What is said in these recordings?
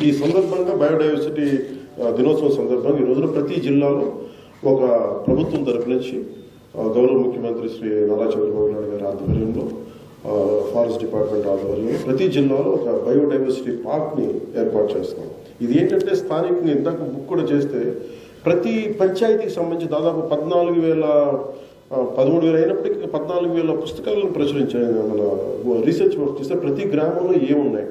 ఈ సందర్భంగా బయోడైవర్సిటీ దినోత్సవం సందర్భంగా ఈ రోజున ప్రతి జిల్లాలో ఒక ప్రభుత్వం తరపు నుంచి గౌరవ ముఖ్యమంత్రి శ్రీ నారా చంద్రబాబు నాయుడు గారి ఆధ్వర్యంలో ఫారెస్ట్ డిపార్ట్మెంట్ ఆధ్వర్యంలో ప్రతి జిల్లాలో ఒక బయోడైవర్సిటీ పార్క్ని ఏర్పాటు చేస్తాం. ఇది ఏంటంటే స్థానికంగా ఇందాక బుక్ కూడా చేస్తే ప్రతి పంచాయతీకి సంబంధించి దాదాపు 13,000 అయినప్పటికీ 14,000 పుస్తకాలను ప్రచురించాయి. మన రీసెర్చ్ వర్క్ చేస్తే ప్రతి గ్రామంలో ఏమున్నాయి,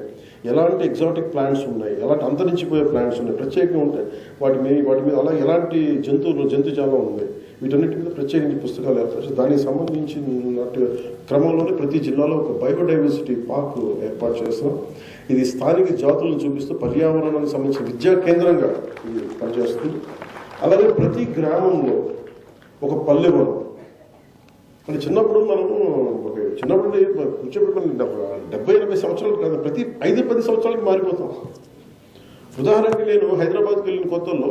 ఎలాంటి ఎగ్జాటిక్ ప్లాంట్స్ ఉన్నాయి, ఎలాంటి అంతరించిపోయే ప్లాంట్స్ ఉన్నాయి, ప్రత్యేకంగా ఉంటాయి వాటి మీద అలా ఎలాంటి జంతుజాలం ఉంది, వీటన్నిటి మీద ప్రత్యేకించి పుస్తకాలు ఏర్పాటు. దానికి సంబంధించిన క్రమంలోనే ప్రతి జిల్లాలో ఒక బయోడైవర్సిటీ పార్క్ ఏర్పాటు చేస్తున్నాం. ఇది స్థానిక జాతులను చూపిస్తూ పర్యావరణానికి సంబంధించిన విద్యా కేంద్రంగా ఇది పనిచేస్తుంది. అలాగే ప్రతి గ్రామంలో ఒక పల్లెవనం. అంటే చిన్నప్పుడు మనము కూర్చోబెట్టుకుని 70-80 సంవత్సరాలు కాదు, ప్రతి 5-10 సంవత్సరాలకు మారిపోతాం. ఉదాహరణకి నేను హైదరాబాద్కి వెళ్ళిన కొత్తలో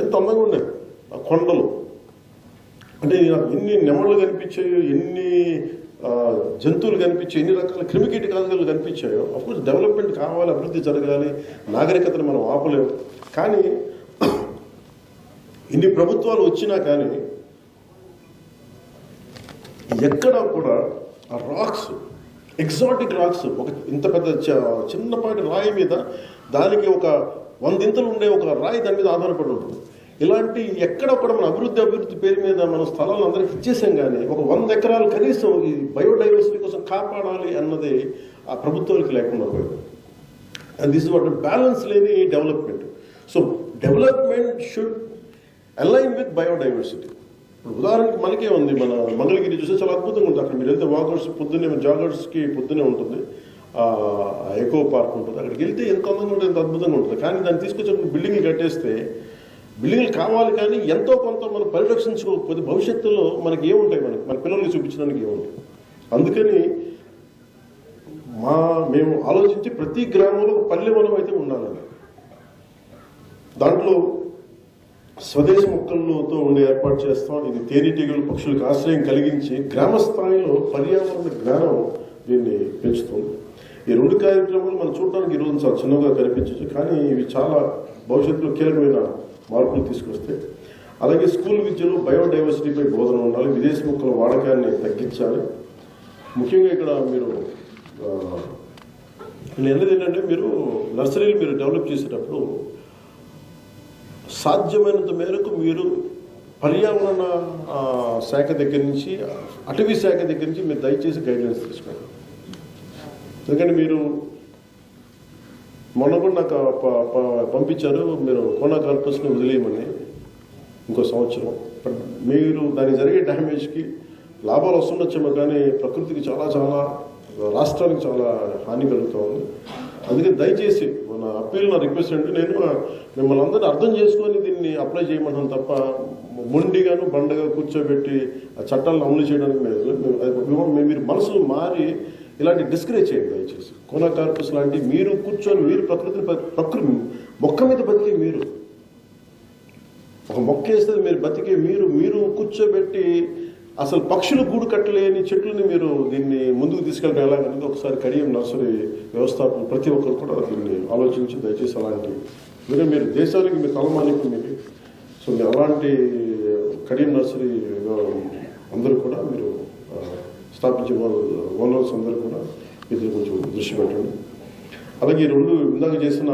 ఎంత అందంగా ఉండేది ఆ కొండలు. అంటే ఎన్ని నెమళ్ళు కనిపించాయో, ఎన్ని జంతువులు కనిపించాయి, ఎన్ని రకాల క్రిమికీటకాలు కనిపించాయో. అఫ్కోర్స్ డెవలప్మెంట్ కావాలి, అభివృద్ధి జరగాలి, నాగరికతను మనం ఆపలేము. కానీ ఇన్ని ప్రభుత్వాలు వచ్చినా కానీ ఎక్కడ కూడా ఆ రాక్స్, ఎగ్జాటిక్ రాక్స్, ఒక ఇంత పెద్ద చిన్నపాటి రాయి మీద దానికి ఒక 100 ఉండే ఒక రాయి దాని మీద ఆధారపడి ఉంటుంది. ఇలాంటి ఎక్కడ కూడా మన అభివృద్ధి పేరు మీద మన స్థలాలను అందరికి ఇచ్చేసాం. కానీ ఒక 100 ఎకరాలు కనీసం ఈ బయోడైవర్సిటీ కోసం కాపాడాలి అన్నది ఆ ప్రభుత్వానికి లేకుండా పోయింది. అండ్ దిస్ వాట్ బ్యాలెన్స్ లేని development. So development should align with biodiversity. ఇప్పుడు ఉదాహరణకి మనకే ఉంది, మన మంగళగిరి చూస్తే చాలా అద్భుతంగా ఉంటుంది. అక్కడ మీరు వెళ్తే వాకర్స్ పొద్దున్నే, జాగర్స్కి పొద్దునే ఉంటుంది, ఎకో పార్క్ ఉంటుంది. అక్కడికి వెళ్తే ఎంత అందంగా ఉంటుంది, ఎంత అద్భుతంగా ఉంటుంది. కానీ దాన్ని తీసుకొచ్చి బిల్డింగ్లు కట్టేస్తే బిల్డింగ్లు కావాలి, కానీ ఎంతో కొంత మనం పరిరక్షించుకోకపోతే భవిష్యత్తులో మనకి ఏముంటాయి, మన పిల్లలకి చూపించడానికి ఏముంటాయి. అందుకని మేము ఆలోచించి ప్రతి గ్రామంలో ఒక పల్లెవనం అయితే ఉండాలని, దాంట్లో స్వదేశ మొక్కలతో ఉండే ఏర్పాటు చేస్తాం. ఇది తేనెటీగలు, పక్షులకు ఆశ్రయం కలిగించి గ్రామ స్థాయిలో పర్యావరణ జ్ఞానం దీన్ని పెంచుతుంది. ఈ 2 కార్యక్రమాలు మనం చూడడానికి ఈరోజు చాలా చిన్నగా కనిపించవచ్చు, కానీ ఇవి చాలా భవిష్యత్తులో కీలకమైన మార్పులు తీసుకొస్తాయి. అలాగే స్కూల్ విద్యలో బయోడైవర్సిటీపై బోధన ఉండాలి, విదేశీ మొక్కల వాడకాన్ని తగ్గించాలి. ముఖ్యంగా ఇక్కడ నేను అనేది ఏంటంటే, మీరు నర్సరీలు మీరు డెవలప్ చేసేటప్పుడు సాధ్యమైనంత మేరకు మీరు పర్యావరణ శాఖ దగ్గర నుంచి, అటవీ శాఖ దగ్గర నుంచి మీరు దయచేసి గైడ్లైన్స్ తీసుకోండి. ఎందుకంటే మీరు మొన్న కూడా నాకు పంపించారు, మీరు కోనా కార్పస్ని వదిలేయమని ఇంకో సంవత్సరం. బట్ మీరు దానికి జరిగే డ్యామేజ్కి లాభాలు వస్తుండొచ్చేమో, కానీ ప్రకృతికి చాలా రాష్ట్రానికి చాలా హాని కలుగుతూ ఉంది. అందుకే దయచేసి మన అప్పీల్, నా రిక్వెస్ట్ అంటే, నేను మిమ్మల్ని అందరినీ అర్థం చేసుకొని దీన్ని అప్లై చేయమంటాను తప్ప మొండిగాను బండగా కూర్చోబెట్టి ఆ చట్టాలను అమలు చేయడానికి మీరు మనసులు మారి ఇలాంటి డిస్కరేజ్ చేయండి దయచేసి. కోనా కార్పస్ లాంటి మీరు కూర్చొని మీరు ప్రకృతి మొక్క మీద బతికే, మీరు ఒక మొక్క వేస్తే మీరు బతికే మీరు కూర్చోబెట్టి అసలు పక్షులు గూడు కట్టలేని చెట్లని మీరు దీన్ని ముందుకు తీసుకెళ్ళడం ఎలాగనేది ఒకసారి కడియం నర్సరీ వ్యవస్థాపకులు ప్రతి ఒక్కరు కూడా దీన్ని ఆలోచించి దయచేసి అలాంటి, ఎందుకంటే మీరు దేశానికి మీరు తలమానికి మీరు, సో మీరు అలాంటి కడియం నర్సరీ అందరూ కూడా మీరు స్థాపించే ఓనర్స్ అందరూ కూడా ఇది కొంచెం దృష్టి పెట్టండి. అలాగే ఈ 2 ఇందాక చేసిన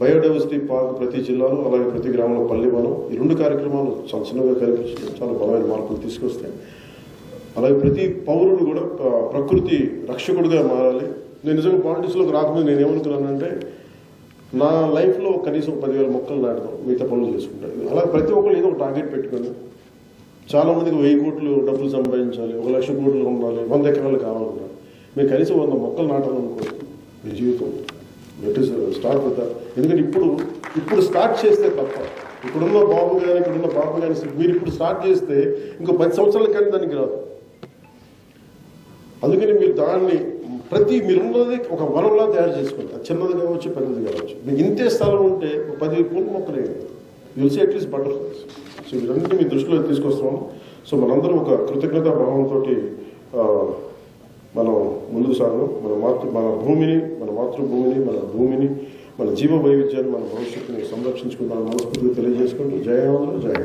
బయోడైవర్సిటీ పార్క్ ప్రతి జిల్లాలో, అలాగే ప్రతి గ్రామంలో పల్లెవనం, ఈ 2 కార్యక్రమాలు చాలా చిన్నగా కనిపించి చాలా బలమైన మార్పులు తీసుకొస్తాయి. అలాగే ప్రతి పౌరుడు కూడా ప్రకృతి రక్షకుడిగా మారాలి. నేను నిజంగా పాలిటిక్స్లోకి రాకముందు నేను ఏమనుకున్నానంటే, నా లైఫ్లో కనీసం 10,000 మొక్కలు నాటుదాం, మిగతా పనులు చేసుకుంటాను. అలా ప్రతి ఒక్కరు ఏదో ఒక టార్గెట్ పెట్టుకొని, చాలామందికి 1000 కోట్లు డబ్బులు సంపాదించాలి, 1 లక్ష కోట్లు ఉండాలి, 100 ఎకరాలు కావాలన్నారు. మీరు కనీసం 100 మొక్కలు నాటాలనుకోండి మీ జీవితం. That is start with that. ఎందుకంటే ఇప్పుడు స్టార్ట్ చేస్తే తప్ప, ఇప్పుడున్న బాబు కానీ మీరు ఇప్పుడు స్టార్ట్ చేస్తే ఇంకో 10 సంవత్సరాల కానీ దానికి రాదు. అందుకని మీరు దాన్ని మీరున్నది ఒక వనంలా తయారు చేసుకోండి. అది చిన్నది కావచ్చు, పెద్దది కావచ్చు. మీకు ఇంతే స్థలం ఉంటే 10 పూల మొక్కలు వేయండి, you'll see at least butterflies. So వీరన్నింటినీ మీ దృష్టిలో తీసుకొస్తున్నాము. సో మనందరం ఒక కృతజ్ఞతా భావంతో మనం ముందుకు సాగడం, మన మాతృభూమిని, మన భూమిని మన జీవ వైవిధ్యాన్ని మన భవిష్యత్తుని సంరక్షించుకుందాం మనస్ఫూర్తిగా తెలియజేసుకుంటూ జయ ఆంధ్ర జయ